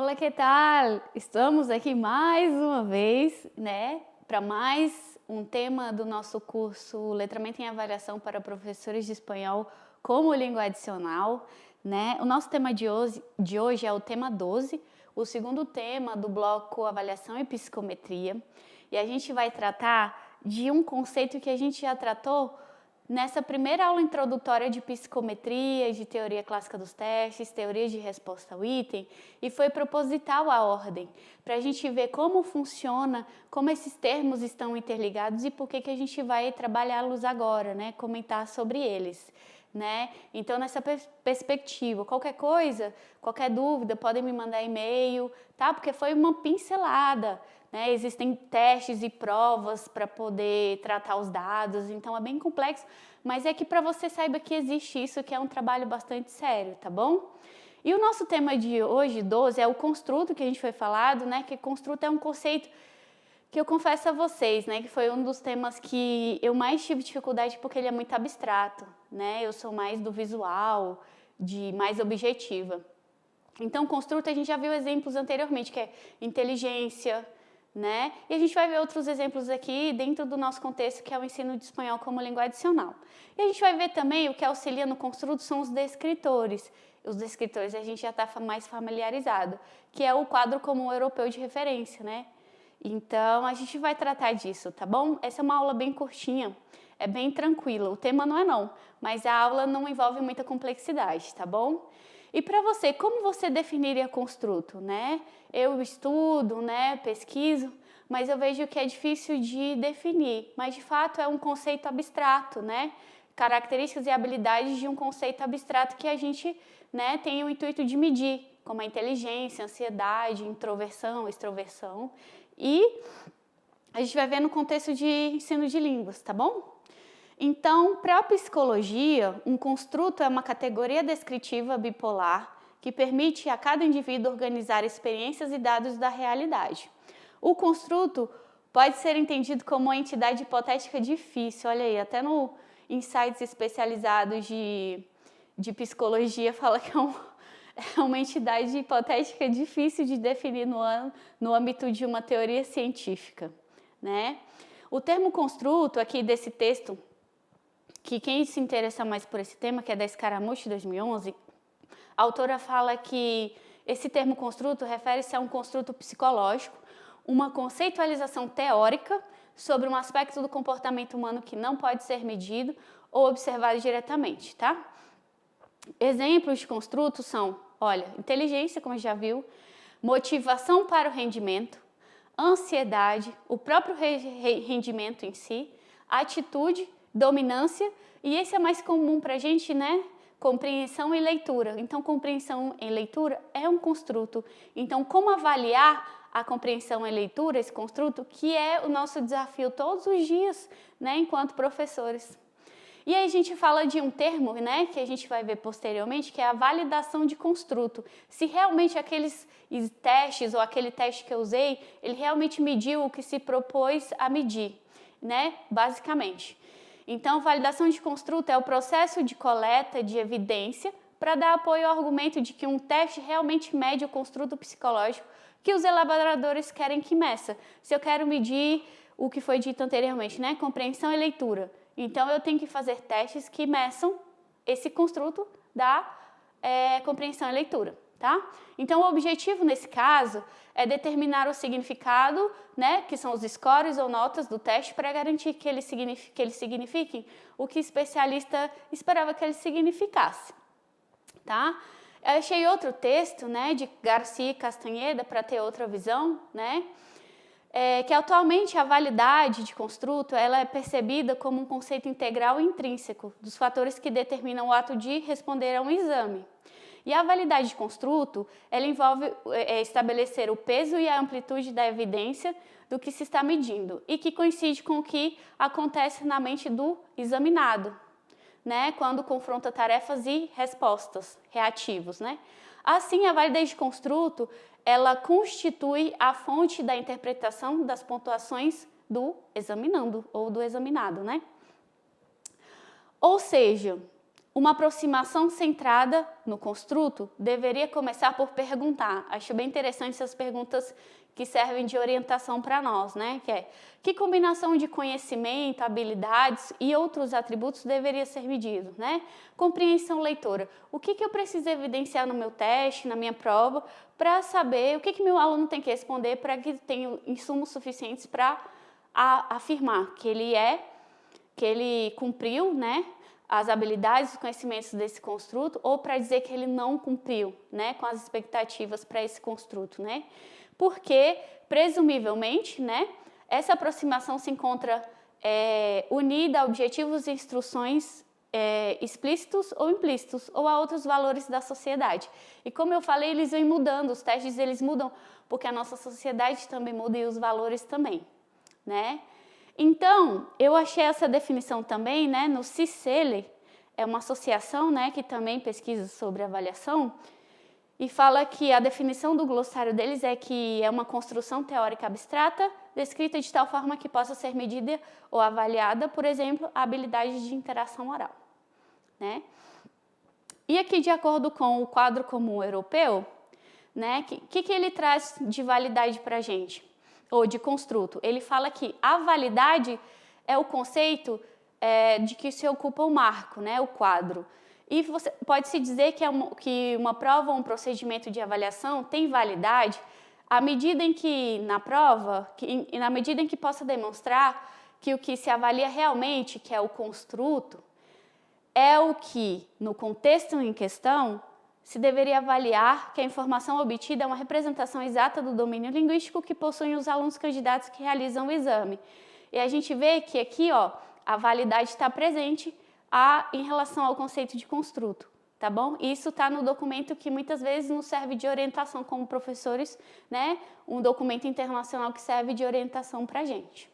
Olá, que tal? Estamos aqui mais uma vez, né, para mais um tema do nosso curso Letramento em Avaliação para Professores de Espanhol como Língua Adicional, né? O nosso tema de hoje é o tema 12, o segundo tema do bloco Avaliação e Psicometria, e a gente vai tratar de um conceito que a gente já tratou nessa primeira aula introdutória de psicometria, de teoria clássica dos testes, teoria de resposta ao item, e foi proposital a ordem, para a gente ver como funciona, como esses termos estão interligados e por que a gente vai trabalhá-los agora, né? Comentar sobre eles, né? Então, nessa perspectiva, qualquer coisa, qualquer dúvida, podem me mandar e-mail, tá? Porque foi uma pincelada, né? Existem testes e provas para poder tratar os dados, então é bem complexo, mas é que para você saiba que existe isso, que é um trabalho bastante sério, tá bom? E o nosso tema de hoje, 12, é o construto que a gente foi falado, né? Que construto é um conceito que eu confesso a vocês, né? Que foi um dos temas que eu mais tive dificuldade porque ele é muito abstrato, né? Eu sou mais do visual, de mais objetiva. Então, construto a gente já viu exemplos anteriormente, que é inteligência, né? E a gente vai ver outros exemplos aqui dentro do nosso contexto, que é o ensino de espanhol como língua adicional. E a gente vai ver também o que auxilia no construto são os descritores. Os descritores a gente já está mais familiarizado, que é o quadro comum europeu de referência, né? Então, a gente vai tratar disso, tá bom? Essa é uma aula bem curtinha, é bem tranquila. O tema não é não, mas a aula não envolve muita complexidade, tá bom? E para você, como você definiria construto, né? Eu estudo, né, pesquiso, mas eu vejo que é difícil de definir, mas de fato é um conceito abstrato, né? Características e habilidades de um conceito abstrato que a gente, né, tem o intuito de medir, como a inteligência, ansiedade, introversão, extroversão, e a gente vai ver no contexto de ensino de línguas, tá bom? Então, para a psicologia, um construto é uma categoria descritiva bipolar que permite a cada indivíduo organizar experiências e dados da realidade. O construto pode ser entendido como uma entidade hipotética difícil, olha aí, até em sites especializados de psicologia fala que é uma entidade hipotética difícil de definir no âmbito de uma teoria científica, né? O termo construto aqui desse texto, que quem se interessa mais por esse tema, que é da Scaramucci, 2011, a autora fala que esse termo construto refere-se a um construto psicológico, uma conceitualização teórica sobre um aspecto do comportamento humano que não pode ser medido ou observado diretamente, tá? Exemplos de construtos são, olha, inteligência, como já viu, motivação para o rendimento, ansiedade, o próprio rendimento em si, atitude, dominância, e esse é mais comum para a gente, né? Compreensão e leitura. Então, compreensão e leitura é um construto. Então, como avaliar a compreensão e leitura, esse construto, que é o nosso desafio todos os dias, né? Enquanto professores. E aí a gente fala de um termo, né, que a gente vai ver posteriormente, que é a validação de construto. Se realmente aqueles testes ou aquele teste que eu usei, ele realmente mediu o que se propôs a medir, né, basicamente. Então, validação de construto é o processo de coleta de evidência para dar apoio ao argumento de que um teste realmente mede o construto psicológico que os elaboradores querem que meça. Se eu quero medir o que foi dito anteriormente, né, compreensão e leitura, então, eu tenho que fazer testes que meçam esse construto da compreensão e leitura, tá? Então, o objetivo nesse caso é determinar o significado, né, que são os scores ou notas do teste, para garantir que eles signifiquem o que o especialista esperava que eles significassem, tá? Eu achei outro texto, né, de Garcia e Castanheda, para ter outra visão, né? Que atualmente a validade de construto ela é percebida como um conceito integral e intrínseco dos fatores que determinam o ato de responder a um exame. E a validade de construto ela envolve estabelecer o peso e a amplitude da evidência do que se está medindo e que coincide com o que acontece na mente do examinado, né, quando confronta tarefas e respostas, reativos, né? Assim, a validade de construto ela constitui a fonte da interpretação das pontuações do examinando ou do examinado, né? Ou seja, Uma aproximação centrada no construto deveria começar por perguntar. Acho bem interessante essas perguntas que servem de orientação para nós, né? Que é, que combinação de conhecimento, habilidades e outros atributos deveria ser medido, né? Compreensão leitora. O que eu preciso evidenciar no meu teste, na minha prova, para saber o que meu aluno tem que responder para que tenha insumos suficientes para afirmar que ele cumpriu, né? As habilidades, os conhecimentos desse construto, ou para dizer que ele não cumpriu, né, com as expectativas para esse construto, né? Porque, presumivelmente, né, essa aproximação se encontra unida a objetivos e instruções explícitos ou implícitos, ou a outros valores da sociedade. E como eu falei, eles vêm mudando, os testes eles mudam, porque a nossa sociedade também muda e os valores também, né? Então, eu achei essa definição também, né, no CICELE, é uma associação, né, que também pesquisa sobre avaliação, e fala que a definição do glossário deles é que é uma construção teórica abstrata, descrita de tal forma que possa ser medida ou avaliada, por exemplo, a habilidade de interação oral, né? E aqui, de acordo com o quadro comum europeu, né, que ele traz de validade para a gente? Ou de construto, ele fala que a validade é o conceito de que se ocupa o marco, né, o quadro. E pode-se dizer que uma prova ou um procedimento de avaliação tem validade à medida em que, na prova, na medida em que possa demonstrar que o que se avalia realmente, que é o construto, é o que, no contexto em questão, se deveria avaliar que a informação obtida é uma representação exata do domínio linguístico que possuem os alunos candidatos que realizam o exame. E a gente vê que aqui, ó, a validade está presente em relação ao conceito de construto, tá bom? Isso está no documento que muitas vezes nos serve de orientação como professores, né? Um documento internacional que serve de orientação para a gente.